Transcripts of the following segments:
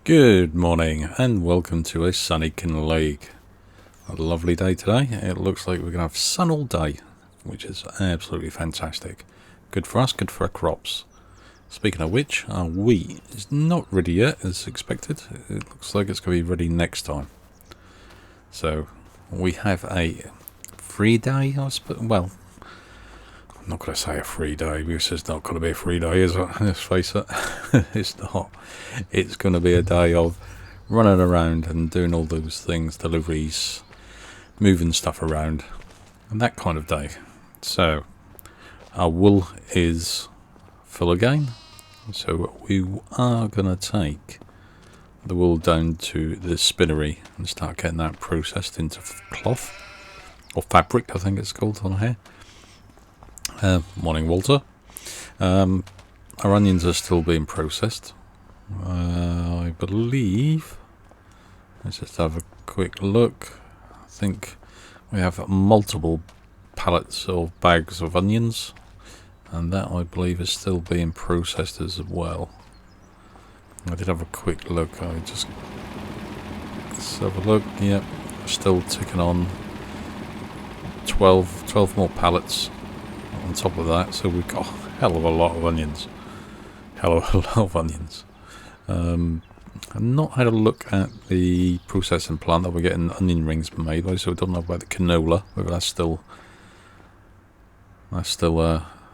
Good morning and welcome to a sunny Kinlaig. A lovely day today. It looks like we're going to have sun all day, which is absolutely fantastic. Good for us, good for our crops. Speaking of which, our wheat is not ready yet as expected. It looks like it's going to be ready next time. So we have a free day, I suppose. Well, I'm not going to say a free day because it's not going to be a free day, is it? Let's face it. It's not. It's going to be a day of running around and doing all those things, deliveries, moving stuff around, and that kind of day. So our wool is full again. So we are going to take the wool down to the spinnery and start getting that processed into cloth, or fabric I think it's called on here. Morning, Walter. Our onions are still being processed. I believe. Let's just have a quick look. I think we have multiple pallets or bags of onions, and that I believe is still being processed as well. I did have a quick look. Let's have a look. Yep, still ticking on. 12 more pallets on top of that, so we've got a hell of a lot of onions. I've not had a look at the processing plant that we're getting onion rings made by, so I don't know about the canola, whether that's still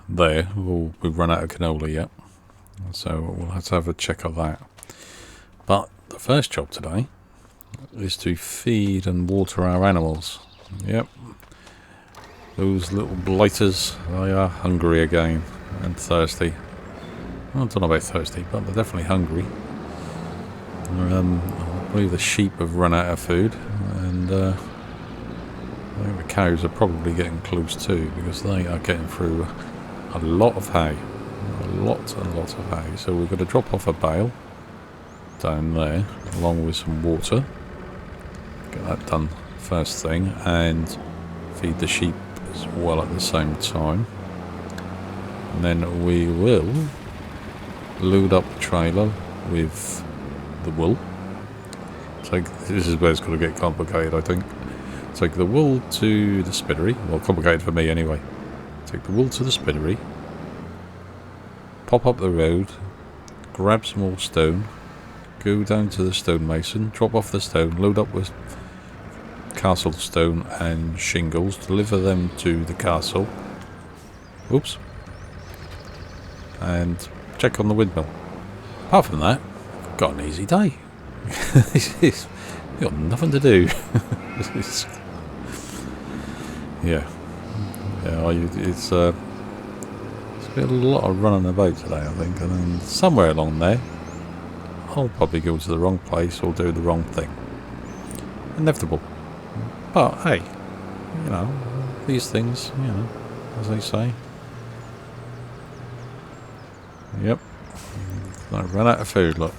there. We've run out of canola yet, so we'll have to have a check of that. But the first job today is to feed and water our animals. Yep. Those little blighters, they are hungry again and thirsty. Well, I don't know about thirsty, but they're definitely hungry. I believe the sheep have run out of food, and I think the cows are probably getting close too, because they are getting through a lot of hay. A lot of hay. So we're going to drop off a bale down there, along with some water. Get that done first thing, and feed the sheep as well at the same time. And then we will load up the trailer with the wool. This is where it's going to get complicated, I think. Take the wool to the spinnery. Well, complicated for me anyway. Take the wool to the spinnery, pop up the road, grab some more stone, go down to the stonemason, drop off the stone, load up with castle stone and shingles, deliver them to the castle. Oops. And check on the windmill. Apart from that, I've got an easy day. You've got nothing to do. It's been a lot of running about today, I think, and then somewhere along there I'll probably go to the wrong place or do the wrong thing. Inevitable. But hey, these things, as they say. Yep. I ran out of food, look.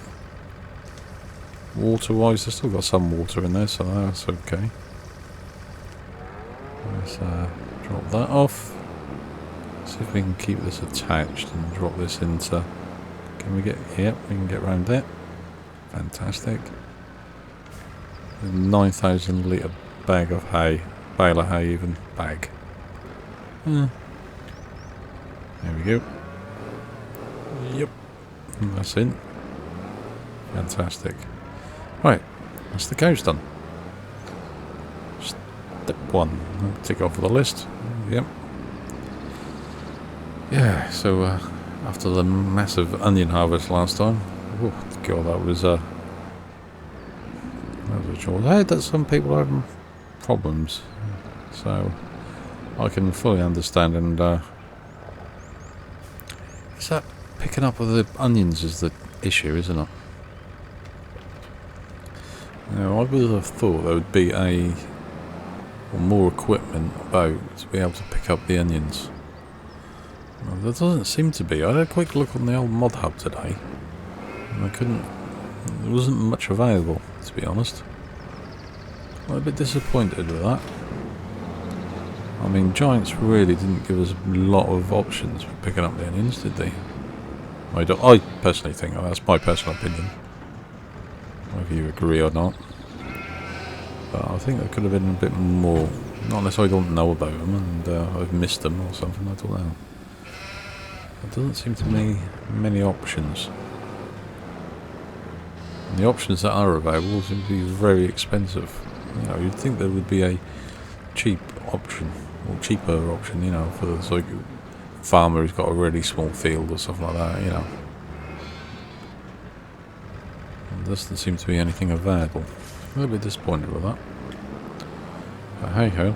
Water-wise, I've still got some water in there, so that's okay. Let's drop that off. See if we can keep this attached and drop this into... Can we get... Yep, we can get around it. Fantastic. 9,000 litre bag of hay. Bale of hay even. Bag. There we go. Yep. That's in. Fantastic. Right. That's the cows done. Step 1. I'll tick off the list. Yep. Yeah, so after the massive onion harvest last time, oh god, that was a chore. I heard that some people are having problems, so I can fully understand. And is that picking up with the onions is the issue, isn't it? Now, I would have thought there would be more equipment about to be able to pick up the onions. Well, there doesn't seem to be. I had a quick look on the old mod hub today, and there wasn't much available, to be honest. I'm a bit disappointed with that. I mean, Giants really didn't give us a lot of options for picking up the onions, did they? I personally think, that's my personal opinion. whether you agree or not. But I think there could have been a bit more. Not unless I don't know about them and I've missed them or something, I don't know. There doesn't seem to be many options. And the options that are available seem to be very expensive. You know, you'd think there would be a cheap option, or cheaper option, you know, for this, like farmer who's got a really small field or something like that, you know. There doesn't seem to be anything available. A little bit disappointed with that. But hey ho,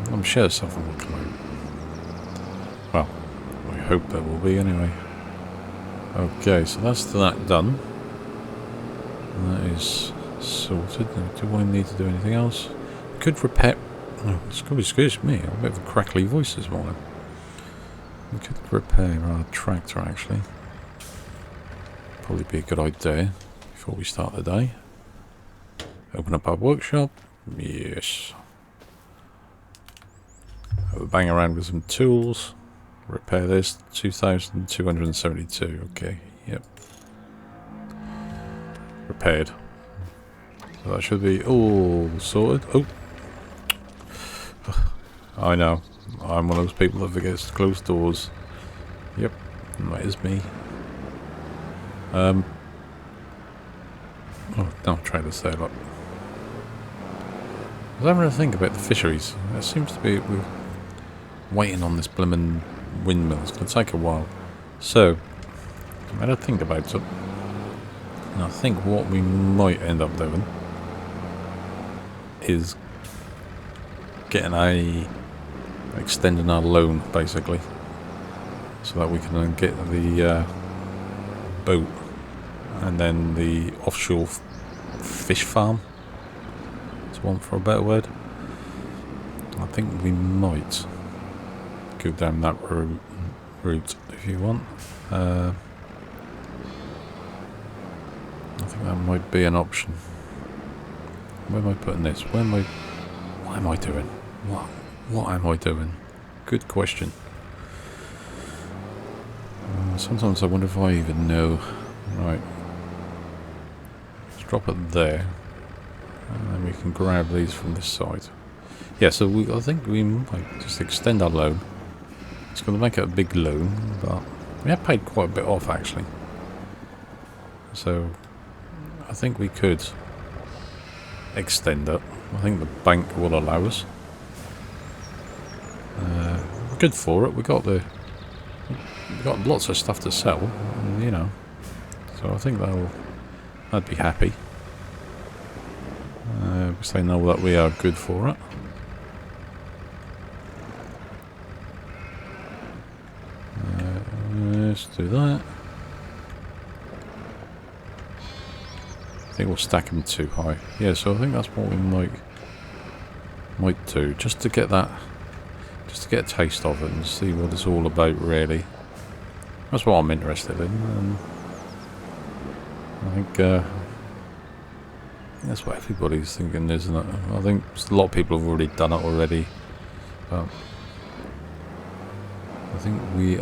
I'm sure something will come out. Well, I hope there will be anyway. Okay, so that's that done. And that is sorted. Do I need to do anything else? Could repair. Oh, excuse me, I'm a bit of a crackly voice this morning. We could repair our tractor actually. Probably be a good idea before we start the day. Open up our workshop. Yes. Have a bang around with some tools. Repair this. 2,272. Okay. Yep. Repaired. So that should be all sorted. Oh. I know. I'm one of those people that forgets to close doors. Yep. That is me. Oh, don't try to say that. I was having to think about the fisheries. It seems to be we're waiting on this blimmin' windmill. It's going to take a while. So, I had to think about it. And I think what we might end up doing is getting extending our loan, basically. So that we can then get the boat and then the offshore fish farm. One for a better word. I think we might go down that route if you want. I think that might be an option. Where am I putting this? What am I doing? What am I doing? Good question. Sometimes I wonder if I even know. Right. Let's drop it there. And then we can grab these from this side. Yeah, so I think we might just extend our loan. It's going to make it a big loan, but we have paid quite a bit off actually. So I think we could extend it. I think the bank will allow us. We're good for it. We've got lots of stuff to sell, and, you know. So I think I'd be happy. Because they know that we are good for it. Let's do that. I think we'll stack them too high. Yeah, so I think that's what we might do, just to get that, just to get a taste of it and see what it's all about. Really, that's what I'm interested in. And I think. That's what everybody's thinking, isn't it? I think a lot of people have already done it already. But I think we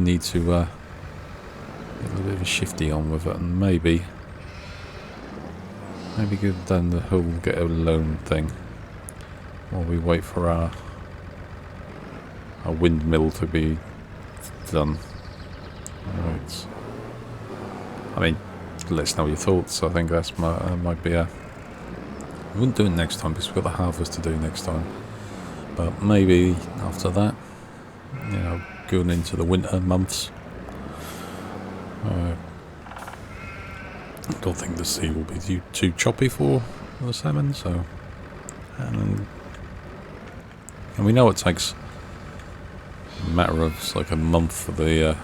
need to get a little bit of a shifty on with it, and maybe go down the whole get a loan thing while we wait for our windmill to be done. Right. I mean, let us know your thoughts. I think that's might be a. I wouldn't do it next time because we've got the harvest to do next time. But maybe after that, you know, going into the winter months. I don't think the sea will be too choppy for the salmon. So, and we know it takes a matter of like a month for the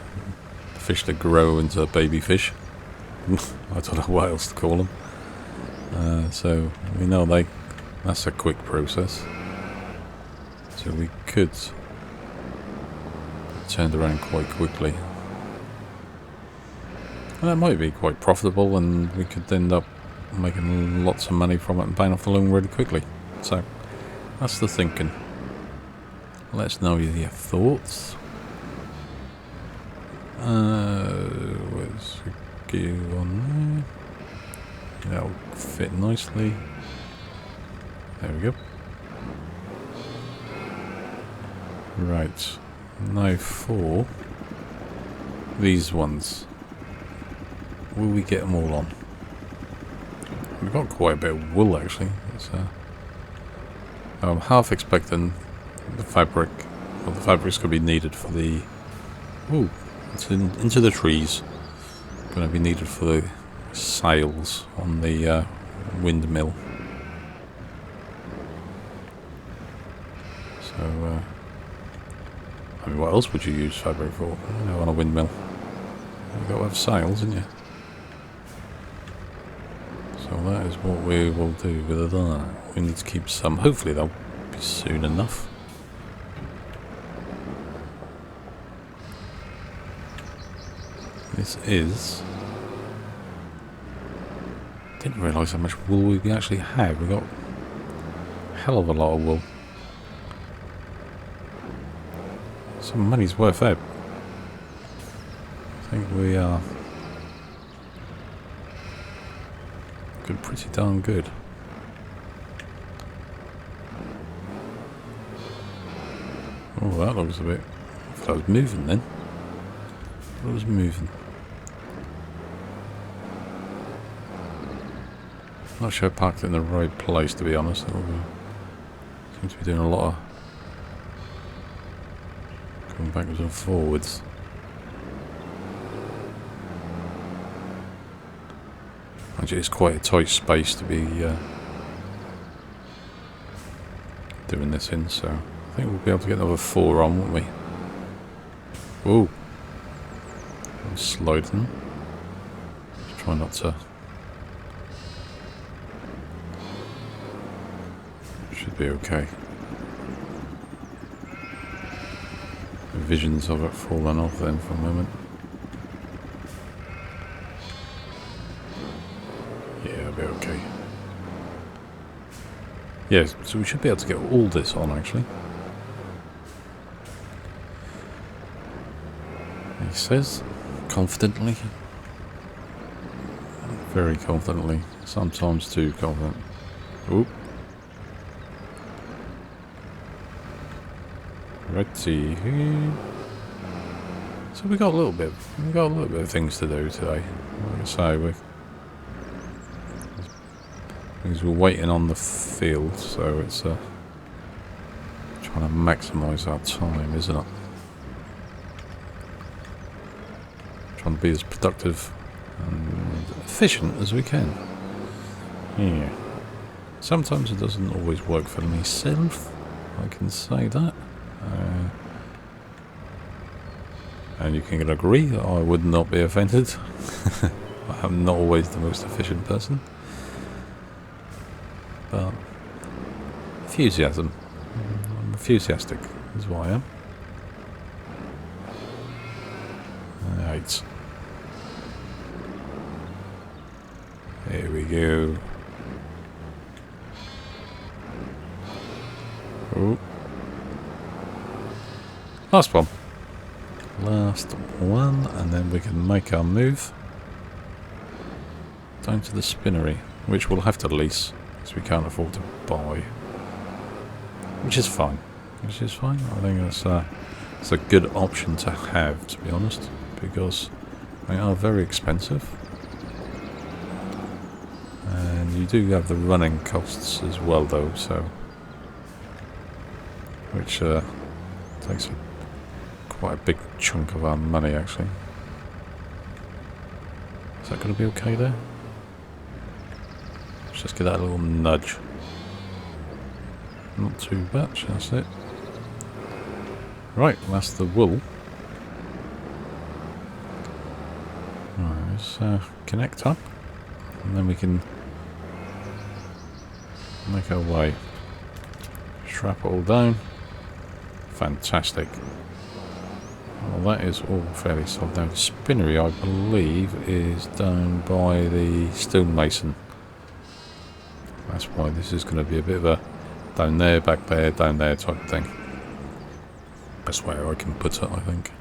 fish to grow into baby fish. I don't know what else to call them. So we know that's a quick process. So we could turn it around quite quickly. And that might be quite profitable, and we could end up making lots of money from it and paying off the loan really quickly. So that's the thinking. Let us know your thoughts. Where's the gear on That'll fit nicely. There we go. Right. Now for these ones. Will we get them all on? We've got quite a bit of wool actually. I'm half expecting the fabric, well, the fabric's going to be needed for the... Ooh, it's into the trees. Going to be needed for the sails on the windmill. So, I mean, what else would you use fabric for? You know, on a windmill. You've got to have sails, haven't you? So that is what we will do with that. We need to keep some. Hopefully they'll be soon enough. This is... Didn't realise how much wool we actually have. We got a hell of a lot of wool. Some money's worth out. I think we are good, pretty darn good. Oh, that looks a bit... I thought I was moving then. I was moving. Not sure I parked it in the right place, to be honest. Seems to be doing a lot of going backwards and forwards. Actually, it's quite a tight space to be doing this in, so I think we'll be able to get another 4 on, won't we? Ooh. I'm sliding. Just try not to... Should be okay. The visions of it falling off then for a moment. Yeah, I'll be okay. Yeah, so we should be able to get all this on actually. He says, confidently. Very confidently. Sometimes too confident. Oop. Righty. So we got a little bit of things to do today. Like I say, because we're waiting on the field, so it's trying to maximise our time, isn't it? Trying to be as productive and efficient as we can. Yeah. Sometimes it doesn't always work for myself, I can say that. And you can agree that I would not be offended. I am not always the most efficient person. But enthusiasm. I'm enthusiastic is what I am. Right. Here we go. Oh. Last one. Last one, and then we can make our move down to the spinnery, which we'll have to lease because we can't afford to buy. Which is fine. Which is fine. I think it's a good option to have, to be honest, because they are very expensive. And you do have the running costs as well, though, so which takes quite a big chunk of our money, actually. Is that going to be okay there? Let's just give that a little nudge. Not too much, that's it. Right, that's the wool. Right, let's connect up, and then we can make our way. Strap it all down. Fantastic. Well, that is all fairly solid. Now, the spinnery, I believe, is down by the stonemason. That's why this is going to be a bit of a down there, back there, down there type thing. Best way I can put it, I think.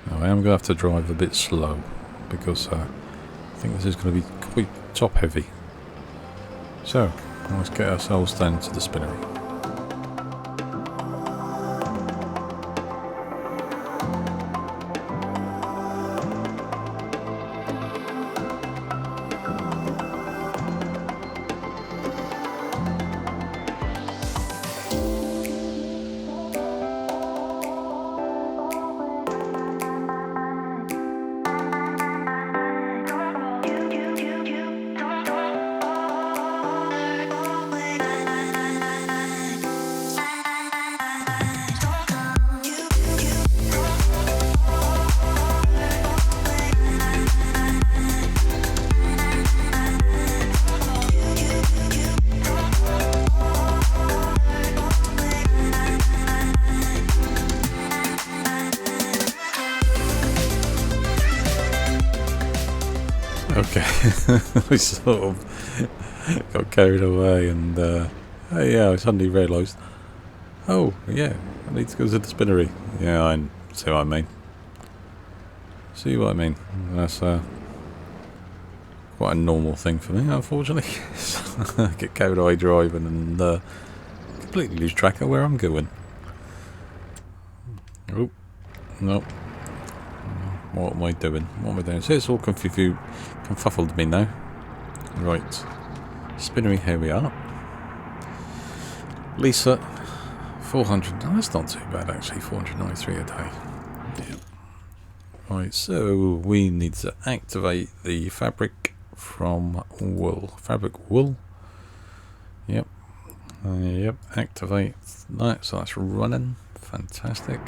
Now, I am going to have to drive a bit slow because I think this is going to be top heavy. So, let's get ourselves down to the spinnery. Okay, we sort of got carried away, and yeah, I suddenly realised, oh yeah, I need to go to the spinnery. Yeah, I see what I mean. See what I mean? That's quite a normal thing for me, unfortunately. I get carried away driving and completely lose track of where I'm going. Oh, no. What am I doing? What am I doing? So it's all confuffled me now. Right. Spinnery, here we are. Lisa, 400. No, that's not too bad actually. 493 a day. Yeah. Right, so we need to activate the fabric from wool. Fabric wool. Yep. Yep. Activate that. So that's running. Fantastic.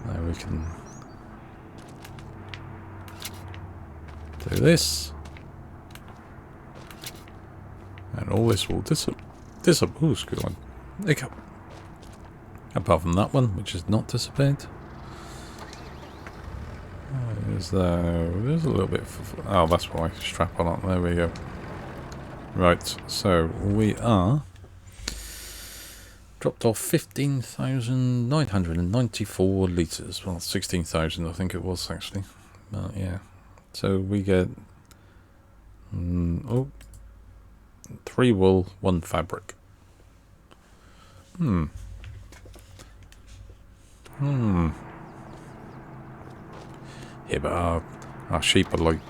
Now we can do this, and all this will oh, screw on. Hiccup. Apart from that one, which has not disappeared. There's a little bit. Oh, that's why. Strap on up. There we go. Right. So we are dropped off 15,994 litres. Well, 16,000, I think it was actually. But yeah. So we get 3 wool, 1 fabric. Yeah, but our sheep are like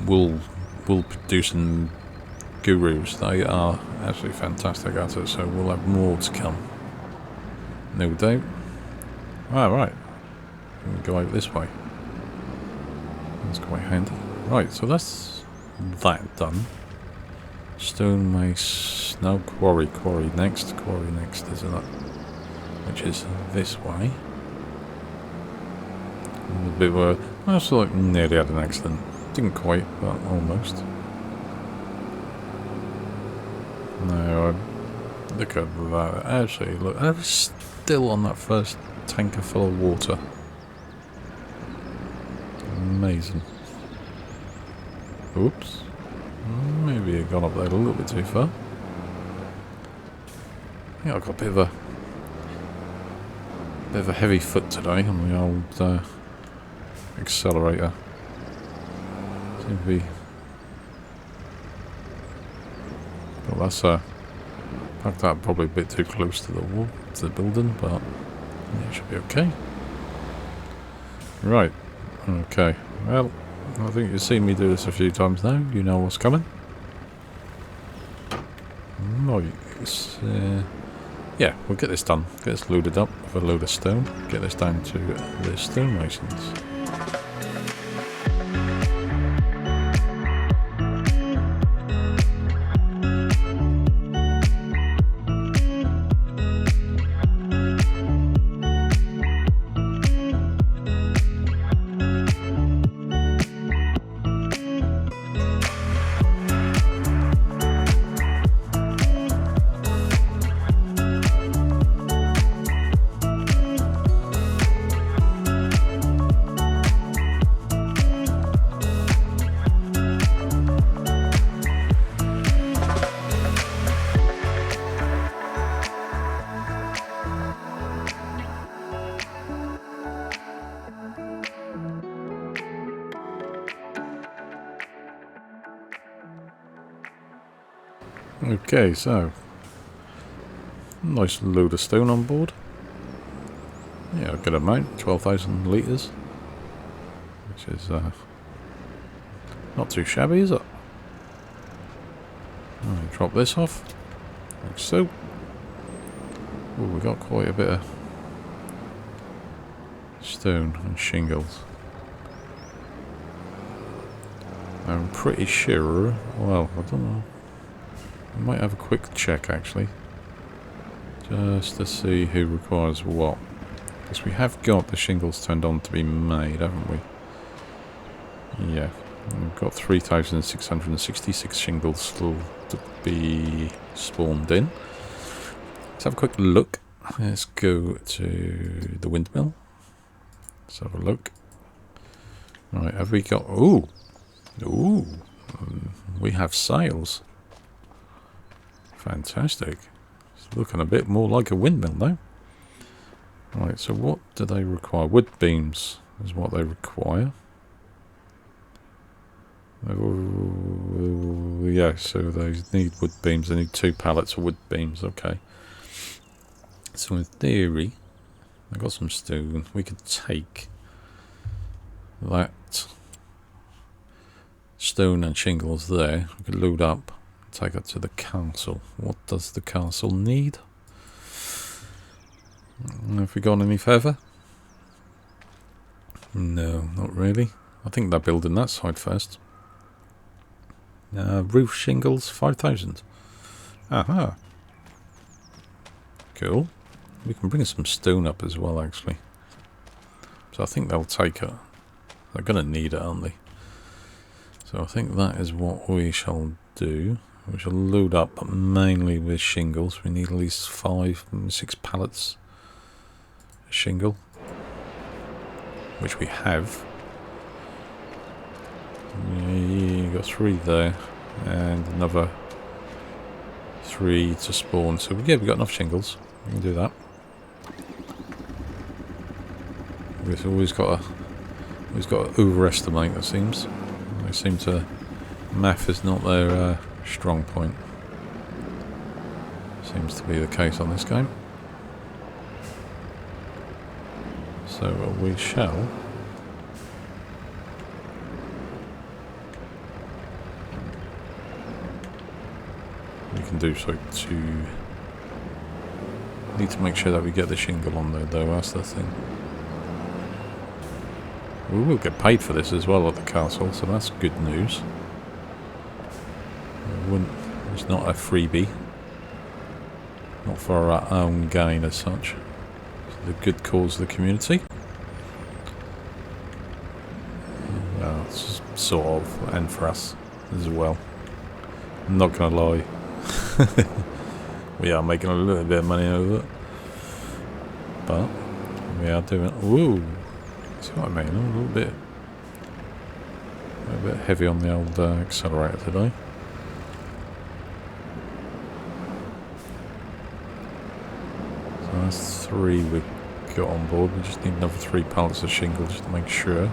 wool producing gurus. They are absolutely fantastic at it. So we'll have more to come. No doubt. Right. We can go out this way. That's quite handy. Right, so that's that done. Stone mace. No, quarry next, isn't it? Which is this way. A bit where I was like nearly had an accident. Didn't quite, but almost. No, look at that. Actually, look, I was still on that first tanker full of water. Amazing. Oops. Maybe it got up there a little bit too far. I think I've got a bit of a heavy foot today on the old accelerator. Seem to be. Well, that's packed that probably a bit too close to the wall, to the building, but yeah, it should be okay. Right. Okay, well, I think you've seen me do this a few times now. You know what's coming. Nice. Yeah, we'll get this done. Get this loaded up with a load of stone. Get this down to the stonemasons. Okay, so nice load of stone on board. Yeah, a good amount, 12,000 litres, which is not too shabby, is it? Right, drop this off, like so. Oh, we got quite a bit of stone and shingles. I'm pretty sure, well, I don't know. I might have a quick check actually, just to see who requires what. Because we have got the shingles turned on to be made, haven't we? Yeah, we've got 3,666 shingles still to be spawned in. Let's have a quick look. Let's go to the windmill. Let's have a look. Right, have we got... Ooh! Ooh! We have sails. Fantastic. It's looking a bit more like a windmill though. Right, so what do they require? Wood beams is what they require. Oh, yeah, so they need wood beams. They need 2 pallets of wood beams. Okay. So in theory, I've got some stone. We could take that stone and shingles there. We could load up, take it to the castle. What does the castle need? Have we gone any further? No, not really. I think they're building that side first. Roof shingles, 5,000. Aha. Cool. We can bring some stone up as well, actually. So I think they'll take it. They're going to need it, aren't they? So I think that is what we shall do. We shall load up mainly with shingles. We need at least 5, 6 pallets of shingle, which we have. You got 3 there, and another 3 to spawn. So yeah, we've got enough shingles. We can do that. We've always got to overestimate. It seems. They seem to. Math is not their strong point. Seems to be the case on this game. So we shall. We can do so to. Need to make sure that we get the shingle on there, though. That's the thing. We will get paid for this as well at the castle, so that's good news. It's not a freebie. Not for our own gain as such. It's the good cause of the community. Well, it's sort of, and for us as well. I'm not going to lie. We are making a little bit of money over it. But we are doing... Ooh! See what I mean? I'm a little bit heavy on the old accelerator today. So that's 3 we got on board. We just need another 3 pallets of shingle just to make sure.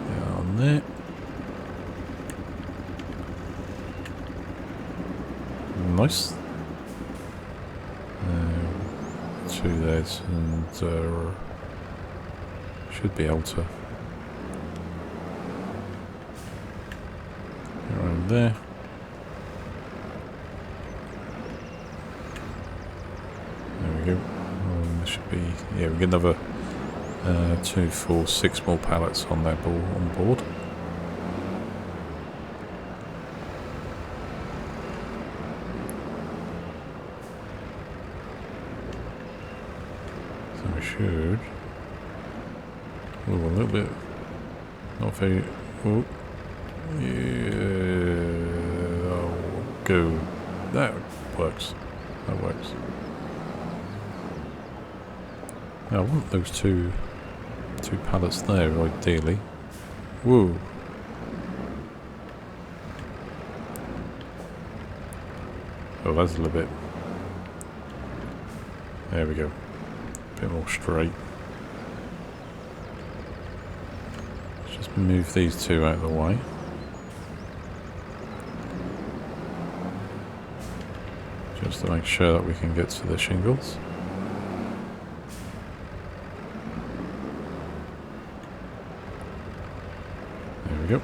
Yeah, on there. Nice. 2 there, and should be able to get around there. There we go. There should be, yeah, we get another 2, 4, 6 more pallets on that ball on board. Should. Oh, a little bit. Not very. Oh. Yeah. Oh, go. That works. That works. Now, I want those two pallets there, ideally. Whoa. Oh, that's a little bit. There we go. A bit more straight. Let's just move these 2 out of the way. just to make sure that we can get to the shingles. There we go.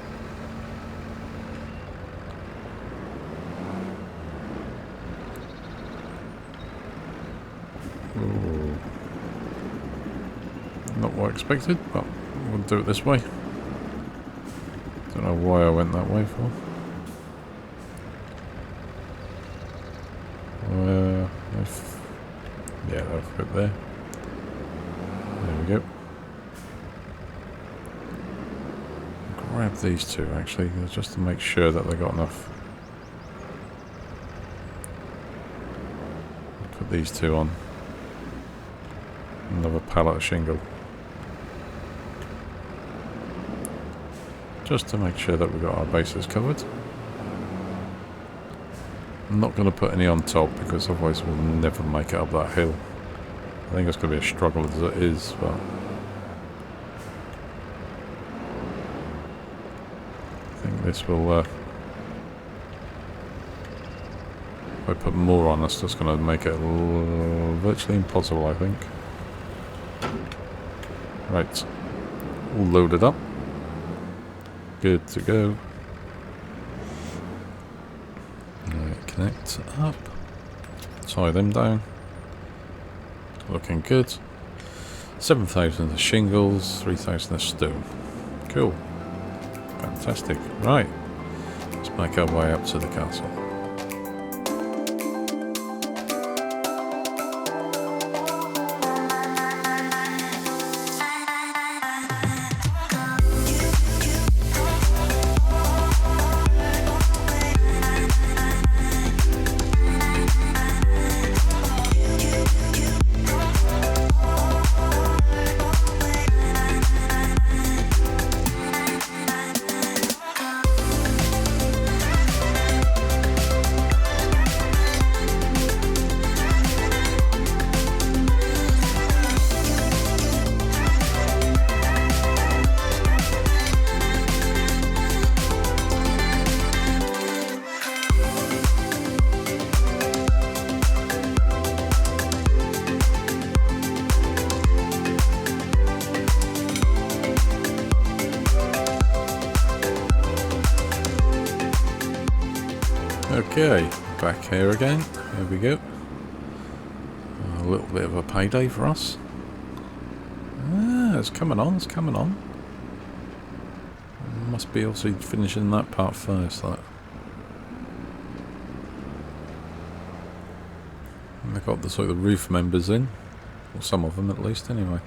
Ooh. Not what I expected, but we'll do it this way. Don't know why I went that way for. Yeah, that'll fit there. There we go. Grab these two actually, just to make sure that they got enough. Put these two on. Another pallet of shingle. Just to make sure that we've got our bases covered. I'm not going to put any on top because otherwise we'll never make it up that hill. I think it's going to be a struggle as it is, but I think this will, if I put more on, that's just going to make it virtually impossible, I think. Right, all loaded up. Good to go. Right, connect up. Tie them down. Looking good. 7,000 of shingles, 3,000 of stone. Cool. Fantastic. Right. Let's make our way up to the castle. Okay, back here again. Here we go. A little bit of a payday for us. Ah, it's coming on, it's coming on. Must be obviously finishing that part first. That. And they've got the sort of roof members in. Or some of them at least, anyway.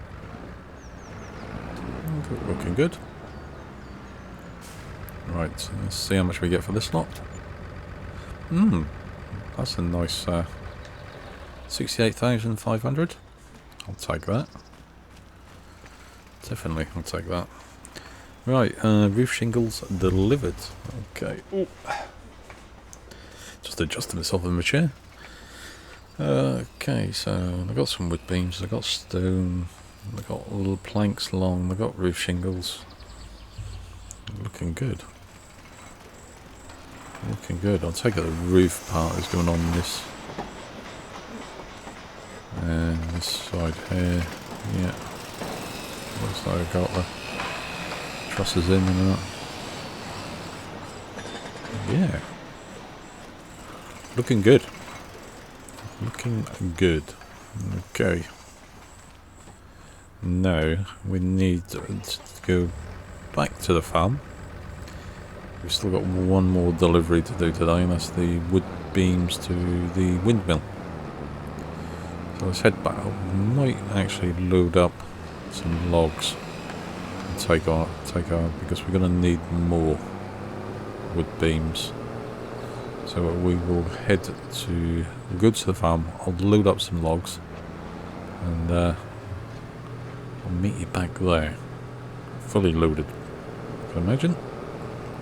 Looking good. Right, let's see how much we get for this lot. That's a nice 68,500. I'll take that. Definitely, I'll take that. Right, roof shingles delivered. Okay. Ooh. Just adjusting myself in the chair. Okay, so I've got some wood beams, I've got stone, I've got little planks long, I've got roof shingles. Looking good. Looking good. I'll take it the roof part is going on this. And this side here. Yeah. Looks like I've got the trusses in and that. Yeah. Looking good. Looking good. Okay. Now we need to go back to the farm. We've still got one more delivery to do today, and that's the wood beams to the windmill. So let's head back. We might actually load up some logs and take our because we're going to need more wood beams. So we will head to go to the farm. I'll load up some logs, and I'll meet you back there, fully loaded. Can you imagine?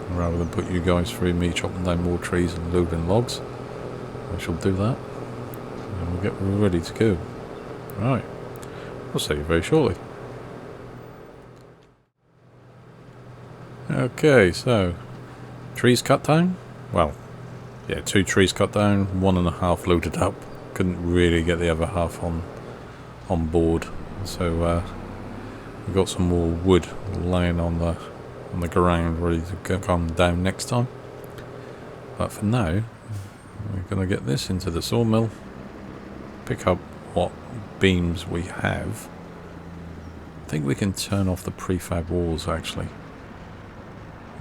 Rather than put you guys through me chopping down more trees and loading logs, I shall do that, and we'll get ready to go. Right, I'll see you very shortly. Okay, so trees cut down. Well, Yeah, 2 trees cut down, 1.5 loaded up. Couldn't really get the other half on board, so we got some more wood laying on the ground, ready to come down next time. But for now, we're going to get this into the sawmill, pick up what beams we have. I think we can turn off the prefab walls, actually.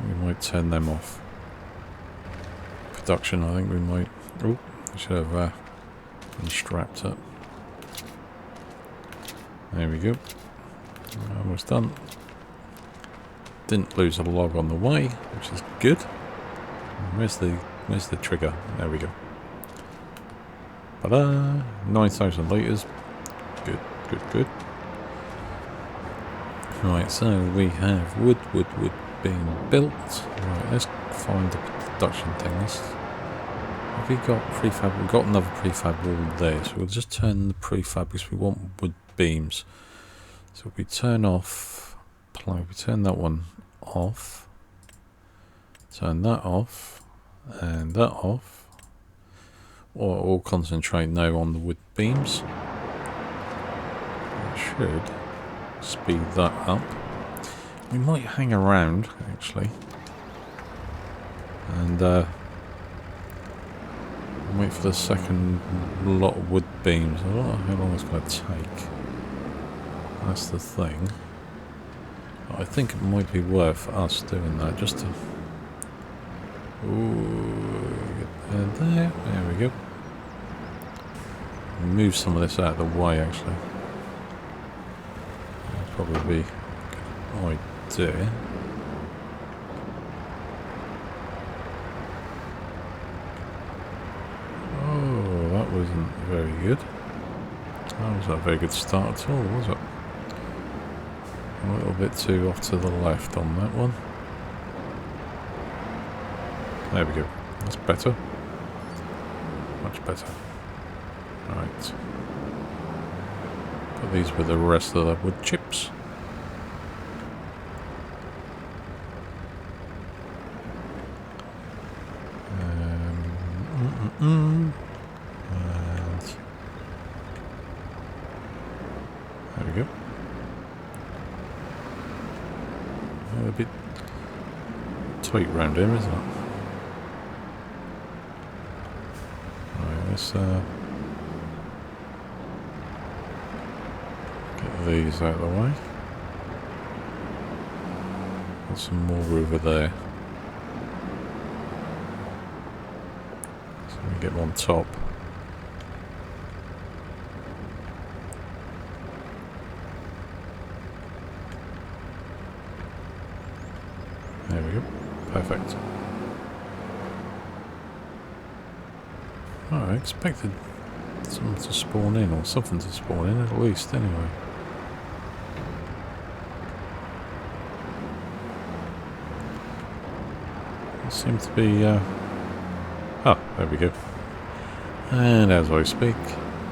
We might turn them off. Production, I think we might... Oh, I should have been strapped up. There we go. Almost done. Didn't lose a log on the way, which is good. Where's the trigger? There we go. Ta-da! 9,000 litres. Good, good, good. Right, so we have wood being built. Right, let's find the production things. Have we got prefab? We've got another prefab wall there, so we'll just turn the prefab because we want wood beams. So if we turn off, we turn that one off, turn that off, and that off, or all concentrate now on the wood beams. That should speed that up. We might hang around actually and wait for the second lot of wood beams. I don't know how long it's going to take. That's the thing. I think it might be worth us doing that just to... Ooh, get there. There we go. Move some of this out of the way, actually. That'd probably be a good idea. Oh, that wasn't very good. That wasn't a very good start at all, was it? A little bit too off to the left on that one. There we go. That's better. Much better. Right. Put these with the rest of the wood chips. And there we go. A bit tight round here, isn't it? Right, let's get these out of the way. Got some more over there. So we get one top. There we go. Perfect. Oh, I expected something to spawn in, or something to spawn in at least, anyway. It seems to be... Oh, there we go. And as I speak,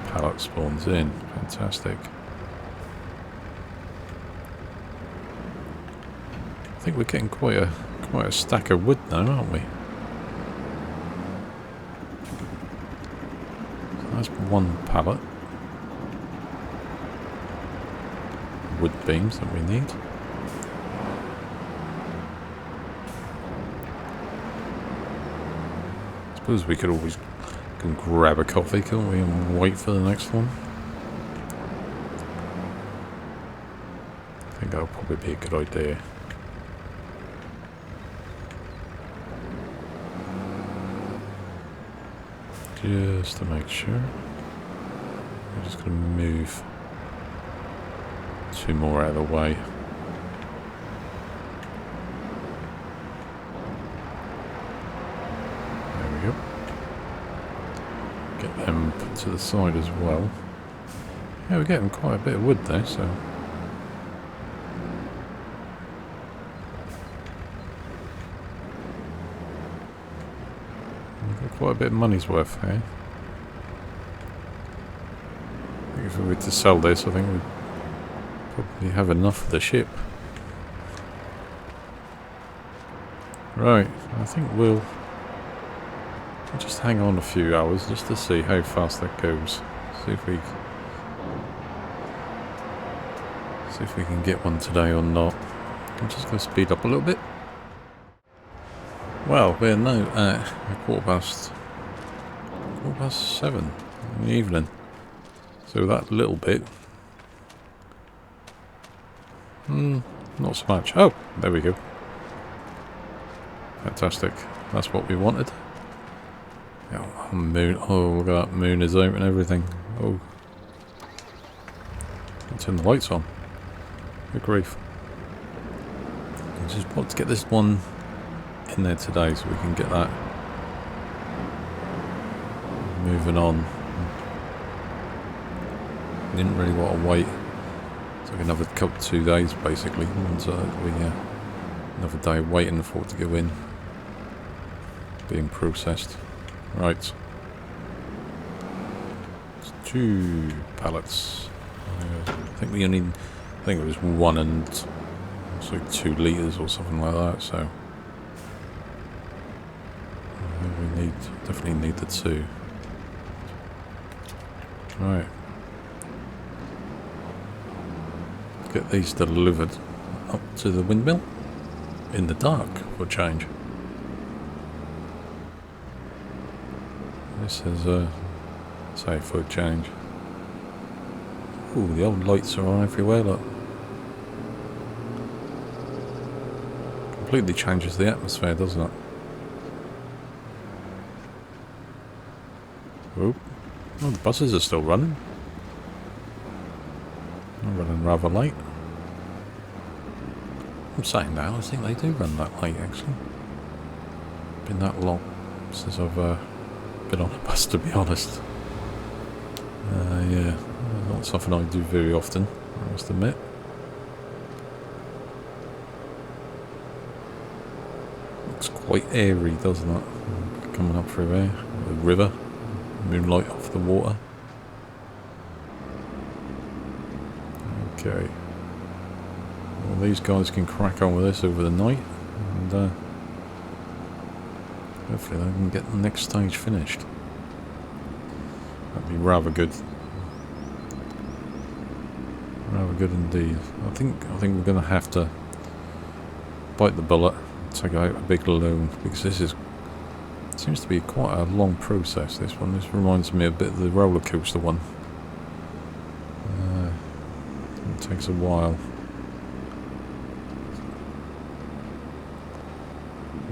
pallet spawns in. Fantastic. I think we're getting quite a stack of wood now, aren't we? So that's one pallet. Wood beams that we need. I suppose we could always go and grab a coffee, couldn't we, and wait for the next one? I think that'll probably be a good idea. Just to make sure. I'm just going to move 2 more out of the way. There we go. Get them put to the side as well. Yeah, we're getting quite a bit of wood there, so... Quite a bit of money's worth here. I think if we were to sell this, I think we'd probably have enough for the ship. Right, I think we'll Just hang on a few hours just to see how fast that goes. See if we can get one today or not. I'm just going to speed up a little bit. Well, we're now at quarter past 7 in the evening. So that little bit, not so much. Oh, there we go. Fantastic. That's what we wanted. Oh, moon. Oh, look at that. Moon is out and everything. Oh. Turn the lights on. Good grief. I just want to get this one in there today so we can get that moving on. Didn't really want to wait. It's like another 2 days basically. So another day waiting for it to go in. Being processed. Right. It's 2 pallets. I think we only. I think it was 1 and it's like 2 litres or something like that. So we definitely need the 2. Right. Get these delivered up to the windmill in the dark for a change. This is say for a change. Ooh, the old lights are on everywhere, look. Completely changes the atmosphere, doesn't it? Oh, the buses are still running. They're running rather late. I'm saying that, I think they do run that late, actually. Been that long since I've been on a bus, to be honest. Yeah, not something I do very often, I must admit. Looks quite airy, doesn't it? Coming up through there, the river, moonlight off the water. Okay. Well, these guys can crack on with this over the night, and hopefully they can get the next stage finished. That'd be rather good. Rather good indeed. I think we're going to have to bite the bullet, take out a big loan, because this seems to be quite a long process. This one. This reminds me a bit of the roller coaster one. It takes a while.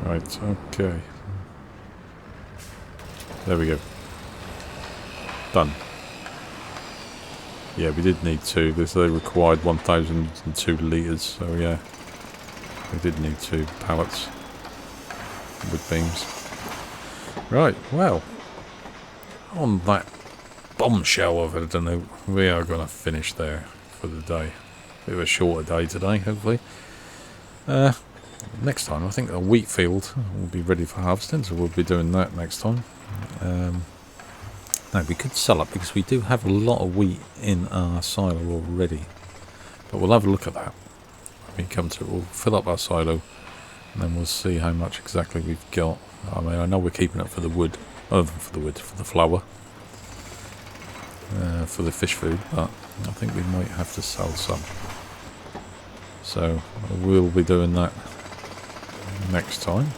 Right. Okay. There we go. Done. Yeah, we did need 2. They required 1,002 litres, so yeah. We did need 2 pallets with beams. Right, well. On that bombshell of it, I don't know, we are going to finish there for the day. Bit of a shorter day today, hopefully. Next time, I think a wheat field will be ready for harvesting, so we'll be doing that next time. Now, we could sell it because we do have a lot of wheat in our silo already. But we'll have a look at that when we come to it. We'll fill up our silo and then we'll see how much exactly we've got. I mean, I know we're keeping it for the wood, for the flour, for the fish food, but I think we might have to sell some. So we'll be doing that next time.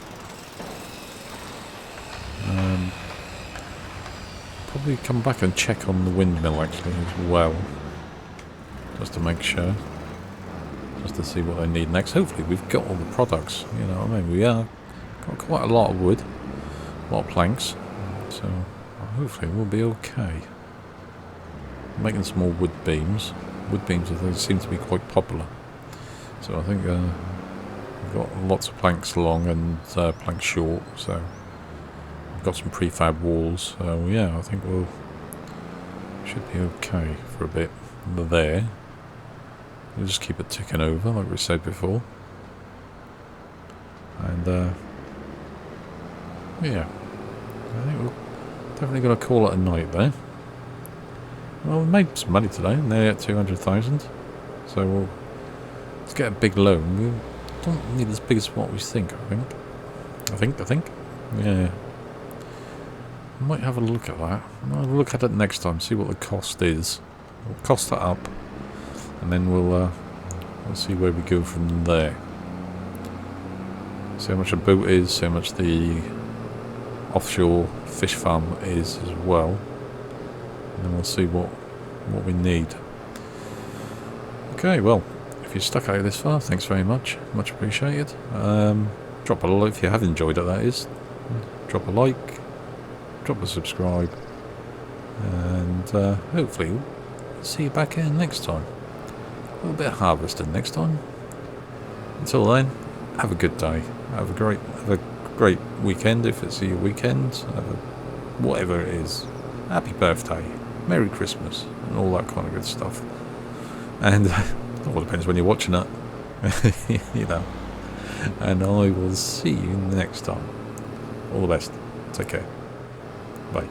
Probably come back and check on the windmill actually as well, just to make sure, just to see what they need next. Hopefully we've got all the products, you know what I mean. We are got quite a lot of wood, a lot of planks, so hopefully we'll be okay. Making some more wood beams. Wood beams, they seem to be quite popular, so I think we've got lots of planks long and planks short, so got some prefab walls, so yeah, I think should be okay for a bit there. We'll just keep it ticking over like we said before, and yeah, I think we're definitely going to call it a night there. Well, we made some money today, nearly at 200,000, so let's get a big loan. We don't need as big as what we think, I think, yeah. Might have a look at that. I'll look at it next time, see what the cost is. We'll cost that up, and then we'll see where we go from there. See how much a boat is, see how much the offshore fish farm is as well. And then we'll see what we need. Okay, well, if you stuck out this far, thanks very much. Much appreciated. Drop a like if you have enjoyed it, that is. Drop a like, drop a subscribe, and hopefully we'll see you back here next time. A little bit of harvesting next time. Until then, have a good day. Have a great weekend if it's your weekend. Whatever it is. Happy birthday. Merry Christmas. And all that kind of good stuff. And it all depends when you're watching it. You know. And I will see you next time. All the best. Take care. Bye.